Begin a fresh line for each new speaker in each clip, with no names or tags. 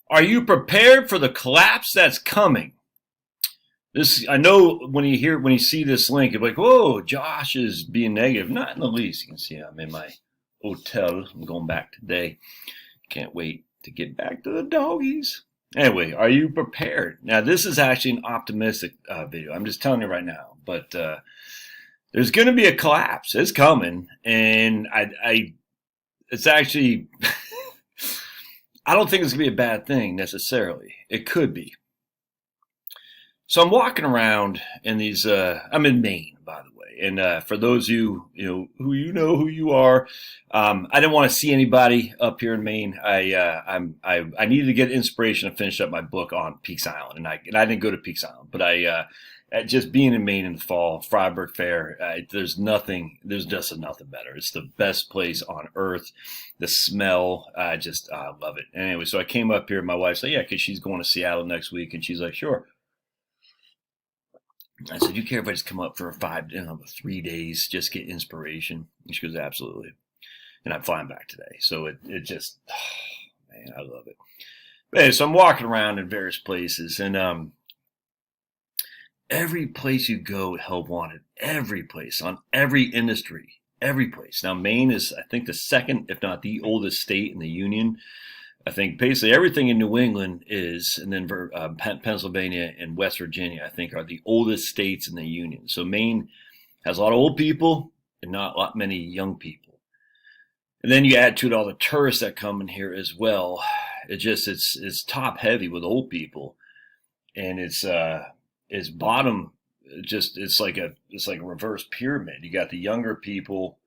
Are you prepared for the collapse that's coming? This I know when you see this link, you're like, whoa, Josh is being negative. Not in the least. You can see I'm in my hotel. I'm going back today. Can't wait to get back to the doggies. Anyway, are you prepared? Now, this is actually an optimistic video. I'm just telling you right now. But there's going to be a collapse. It's coming, and it's actually I don't think it's going to be a bad thing necessarily. It could be. So I'm walking around in these. I'm in Maine, by the way, and for those of who you are, I didn't want to see anybody up here in Maine. I needed to get inspiration to finish up my book on Peaks Island, and I didn't go to Peaks Island, but just being in Maine in the fall, Freiburg Fair, there's just nothing better. It's the best place on earth. The smell, I just love it. Anyway, so I came up here. My wife said, "Yeah, because she's going to Seattle next week," and she's like, "Sure." I said, "You care if I just come up for 3 days, just get inspiration?" And she goes, "Absolutely." And I'm flying back today. So it just, oh, man, I love it. But anyway, so I'm walking around in various places, and every place you go, help wanted. Every place, on every industry, every place. Now, Maine is, I think, the second, if not the oldest state in the Union. I think basically everything in New England is, and then Pennsylvania and West Virginia, I think, are the oldest states in the Union. So Maine has a lot of old people and not a lot many young people. And then you add to it all the tourists that come in here as well. It's top heavy with old people, and it's bottom. It's like a reverse pyramid. You got the younger people,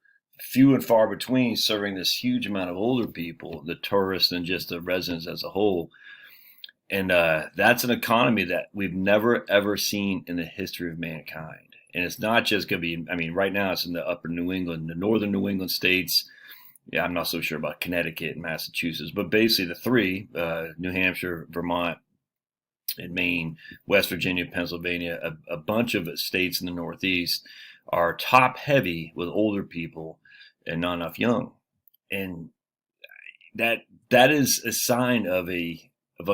few and far between, serving this huge amount of older people, the tourists, and just the residents as a whole. And that's an economy that we've never, ever seen in the history of mankind. And it's not just going to be, I mean, right now it's in the upper New England, the northern New England states. Yeah, I'm not so sure about Connecticut and Massachusetts, but basically the three, New Hampshire, Vermont, and Maine, West Virginia, Pennsylvania, a bunch of states in the Northeast are top heavy with older people and not enough young, and that is a sign of a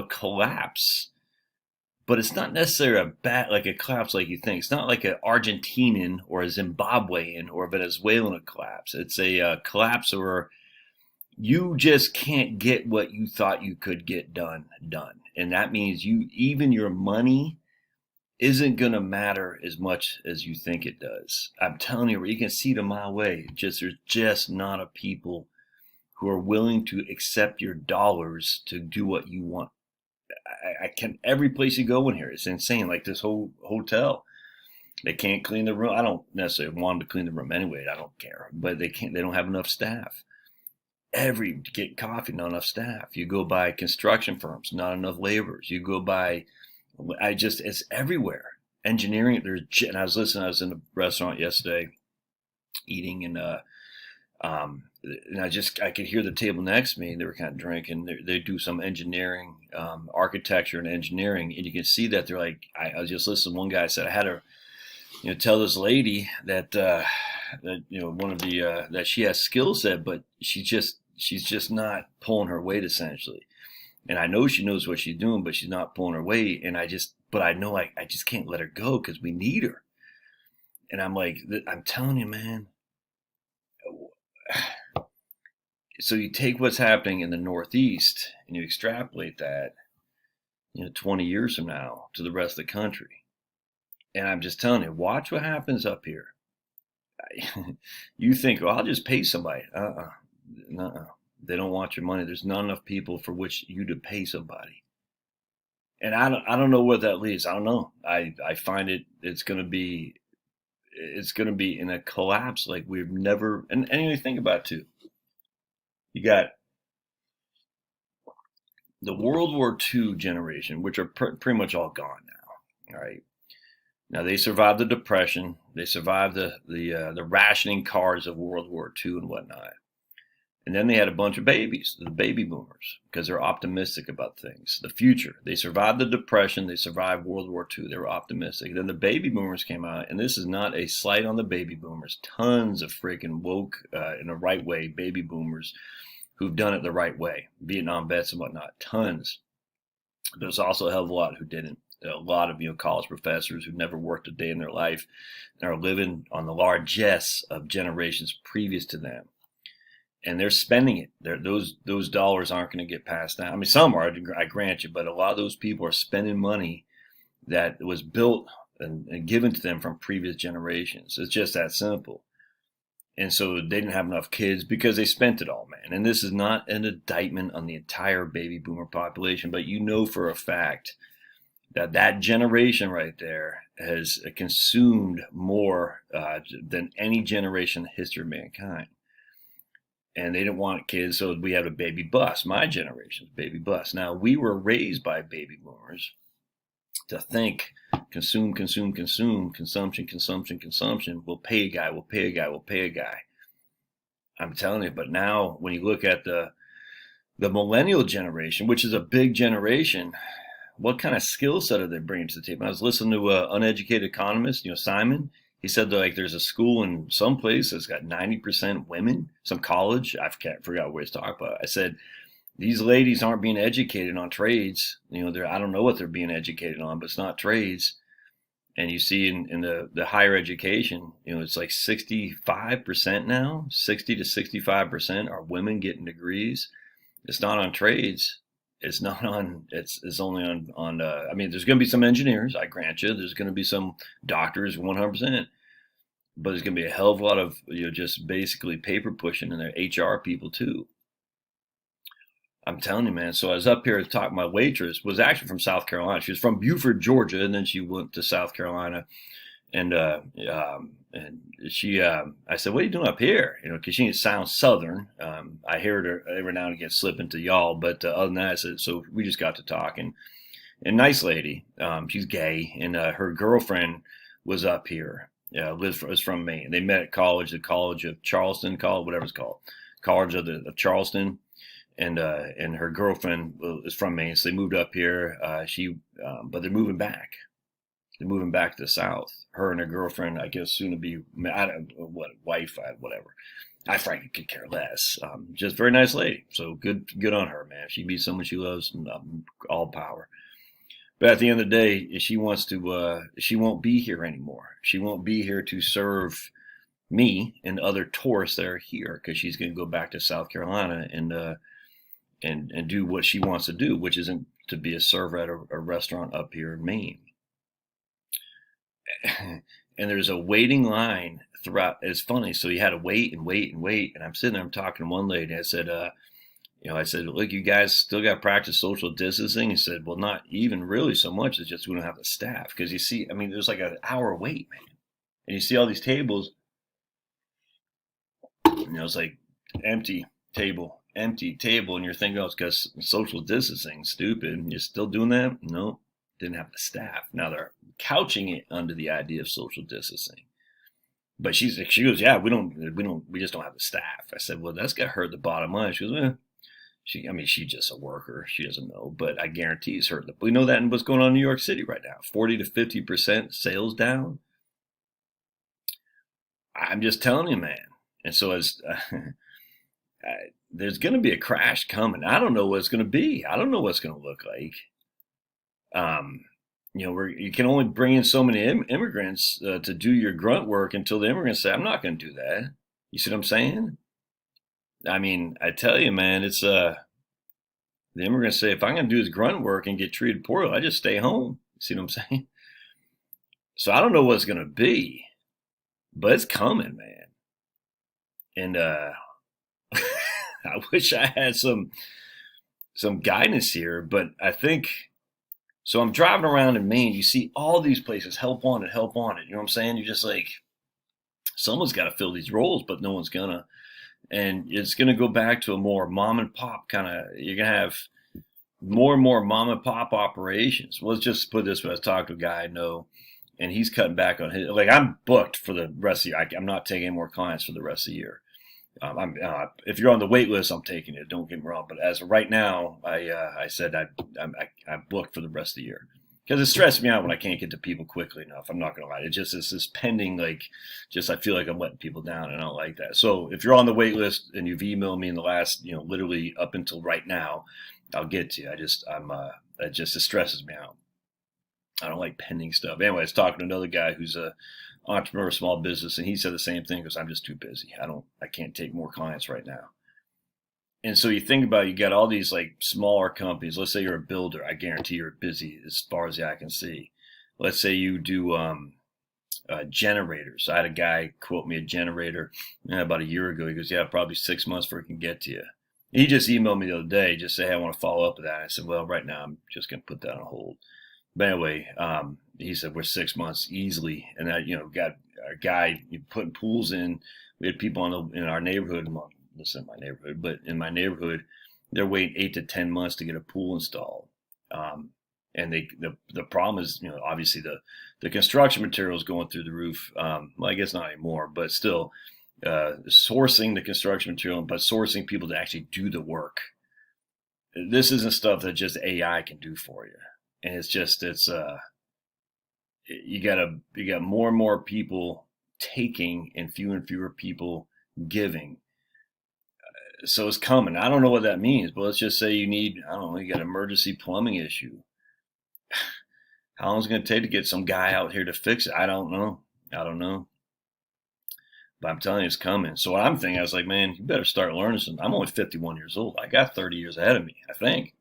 collapse. But it's not necessarily like a collapse like you think. It's not like an Argentinian or a Zimbabwean or a Venezuelan collapse. It's a collapse where you just can't get what you thought you could get done, and that means even your money isn't going to matter as much as you think it does. I'm telling you, you can see it a mile away. There's just not a people who are willing to accept your dollars to do what you want. I can every place you go in here, it's insane. Like this whole hotel, they can't clean the room. I don't necessarily want them to clean the room anyway. I don't care, but they can't. They don't have enough staff. To get coffee, not enough staff. You go by construction firms, not enough laborers. You go by it's everywhere. Engineering, and I was in a restaurant yesterday eating, and I could hear the table next to me, and they were kind of drinking. They do some engineering, architecture and engineering, and you can see that they're like, I was just listening to one guy said, I had to, tell this lady that, one of the, that she has skill set, but she's just not pulling her weight essentially. And I know she knows what she's doing, but she's not pulling her weight. And but I know I just can't let her go because we need her. And I'm like, I'm telling you, man. So you take what's happening in the Northeast and you extrapolate that, 20 years from now to the rest of the country. And I'm just telling you, watch what happens up here. You think, well, I'll just pay somebody. Nuh-uh. They don't want your money. There's not enough people for which you to pay somebody. And I don't know where that leads. I don't know. I find it's going to be in a collapse like we've never. And you think about it too. You got the World War II generation, which are pretty much all gone now. All right. Now they survived the Depression. They survived the rationing cars of World War II and whatnot. And then they had a bunch of babies, the baby boomers, because they're optimistic about things, the future. They survived the Depression. They survived World War II. They were optimistic. Then the baby boomers came out, and this is not a slight on the baby boomers. Tons of freaking woke, in the right way, baby boomers who've done it the right way, Vietnam vets and whatnot, tons. There's also a hell of a lot who didn't. A lot of college professors who never worked a day in their life and are living on the largesse of generations previous to them, and they're spending it. Those dollars aren't going to get passed down. I mean, some are, I grant you, but a lot of those people are spending money that was built and given to them from previous generations. It's just that simple. And so they didn't have enough kids because they spent it all, man. And this is not an indictment on the entire baby boomer population, but for a fact that that generation right there has consumed more than any generation in the history of mankind. And they didn't want kids, so we had a baby bust. My generation's baby bust. Now, we were raised by baby boomers to think consume, consume, consume, consumption, consumption, consumption. We'll pay a guy, we'll pay a guy, we'll pay a guy. I'm telling you, but now when you look at the millennial generation, which is a big generation, what kind of skill set are they bringing to the table? I was listening to an uneducated economist, Simon. He said that, like, there's a school in some place that's got 90% women, some college. I forgot where he's talking about. I said, these ladies aren't being educated on trades. I don't know what they're being educated on, but it's not trades. And you see in the higher education, it's like 65% now, 60 to 65% are women getting degrees. It's not on trades. It's not on, it's only on I mean, there's going to be some engineers, I grant you. There's going to be some doctors, 100%. But there's going to be a hell of a lot of, just basically paper pushing and their HR people too. I'm telling you, man. So I was up here to talk. My waitress was actually from South Carolina. She was from Beaufort, Georgia, and then she went to South Carolina. And she, I said, "What are you doing up here?" Because she sounds Southern. I heard her every now and again slip into y'all, but other than that, I said, so we just got to talking. And nice lady. She's gay, and her girlfriend was up here. Was from Maine. They met at college, the College of Charleston, whatever it's called, College of Charleston. And her girlfriend is from Maine, so they moved up here. But they're moving back. They're moving back to the South. Her and her girlfriend, I guess, soon to be, I don't know what, wife, whatever. I frankly could care less. Just very nice lady. So good on her, man. She meets someone she loves, all power. But at the end of the day, she wants to. She won't be here anymore. She won't be here to serve me and other tourists that are here, because she's going to go back to South Carolina and do what she wants to do, which isn't to be a server at a restaurant up here in Maine. And there's a waiting line throughout. It's funny. So you had to wait and wait and wait. And I'm sitting there, I'm talking to one lady. I said, look, you guys still got to practice social distancing. He said, well, not even really so much. It's just we don't have the staff. Because you see, I mean, there's like an hour wait, man. And you see all these tables. It's like empty table. And you're thinking, oh, it's because social distancing, stupid. You're still doing that? No, didn't have the staff. Now they're couching it under the idea of social distancing. But she goes, yeah, we just don't have the staff. I said, well, that's got to hurt the bottom line. She goes, she's just a worker. She doesn't know, but I guarantee it's hurt. We know that in what's going on in New York City right now, 40 to 50% sales down. I'm just telling you, man. And so there's going to be a crash coming. I don't know what it's going to be. I don't know what it's going to look like. You can only bring in so many immigrants to do your grunt work until the immigrants say, I'm not going to do that. You see what I'm saying? I mean, I tell you, man, it's the immigrants say, if I'm going to do this grunt work and get treated poorly, I just stay home. You see what I'm saying? So I don't know what it's going to be, but it's coming, man. And I wish I had some guidance here, but I think, so I'm driving around in Maine. You see all these places, help wanted. You know what I'm saying? You're just like, someone's got to fill these roles, but no one's gonna. And it's gonna go back to a more mom and pop kind of. You're gonna have more and more mom and pop operations. Well, let's just put this way: I talked to a guy I know, and he's cutting back on his. Like, I'm booked for the rest of the year. I'm not taking any more clients for the rest of the year. If you're on the wait list, I'm taking it. Don't get me wrong, but as of right now, I said I'm booked for the rest of the year, because it stresses me out when I can't get to people quickly enough. I'm not gonna lie. It's this pending, like, just I feel like I'm letting people down, and I don't like that. So if you're on the wait list and you've emailed me in the last, literally up until right now, I'll get to you. It just, it stresses me out. I don't like pending stuff. Anyway, I was talking to another guy who's a entrepreneur, small business, and he said the same thing because I'm just too busy. I can't take more clients right now. And so you think about it, you got all these like smaller companies. Let's say you're a builder. I guarantee you're busy as far as the eye can see. Let's say you do generators. I had a guy quote me a generator about a year ago. He goes, "Yeah, probably 6 months before it can get to you." He just emailed me the other day, just say, "Hey, I want to follow up with that." I said, "Well, right now I'm just going to put that on hold." But anyway, he said we're 6 months easily, and that got a guy putting pools in. We had people in our neighborhood. Well, this isn't my neighborhood, but in my neighborhood, they're waiting 8 to 10 months to get a pool installed. And the problem is, obviously the construction material is going through the roof. Well, I guess not anymore, but still, sourcing the construction material, but sourcing people to actually do the work. This isn't stuff that just AI can do for you, and you got more and more people taking and fewer people giving. So it's coming. I don't know what that means, but let's just say you got an emergency plumbing issue. How long is it going to take to get some guy out here to fix it? I don't know. But I'm telling you, it's coming. So what I'm thinking, I was like, man, you better start learning something. I'm only 51 years old. I got 30 years ahead of me, I think.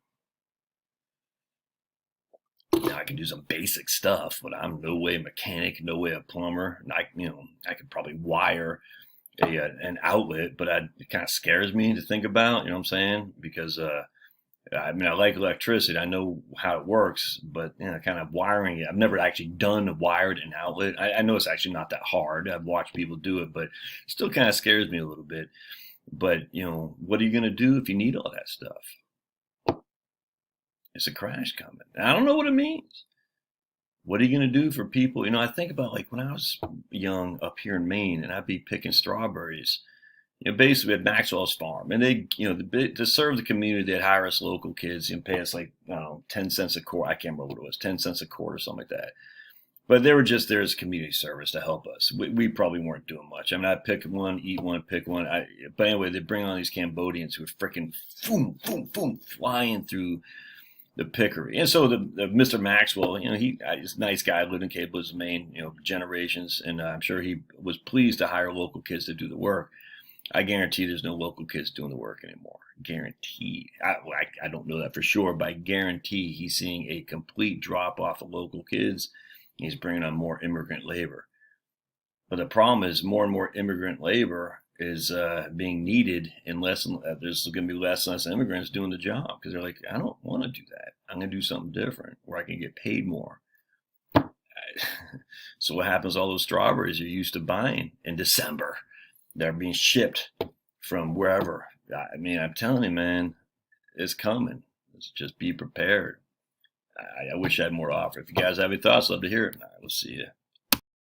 Now I can do some basic stuff, but I'm no way a mechanic, no way a plumber. And I could probably wire an outlet, but it kind of scares me to think about. You know what I'm saying? Because I like electricity. I know how it works, but kind of wiring it. I've never actually wired an outlet. I know it's actually not that hard. I've watched people do it, but it still kind of scares me a little bit. But what are you going to do if you need all that stuff? It's a crash coming. I don't know what it means. What are you going to do for people? I think about like when I was young up here in Maine, and I'd be picking strawberries. Basically at Maxwell's farm, and they, to serve the community, they'd hire us local kids and pay us like, I don't know, 10 cents a quart. I can't remember what it was, 10 cents a quart or something like that. But they were just there as community service to help us. We probably weren't doing much. I'd pick one, eat one, pick one. But anyway, they bring on these Cambodians who are freaking boom, boom, boom, flying through the pickery. And so the Mr. Maxwell, he's a nice guy, lived in Cape Woods, Maine, generations, and I'm sure he was pleased to hire local kids to do the work. I guarantee there's no local kids doing the work anymore. Guaranteed. I don't know that for sure, but I guarantee he's seeing a complete drop off of local kids. He's bringing on more immigrant labor. But the problem is more and more immigrant labor is being needed, and there's going to be less and less immigrants doing the job because they're like, I don't want to do that. I'm going to do something different where I can get paid more. So what happens? All those strawberries you're used to buying in December, they're being shipped from wherever. I'm telling you, man, it's coming. Let's just be prepared. I wish I had more to offer. If you guys have any thoughts, I'd love to hear it. All right, we'll see you.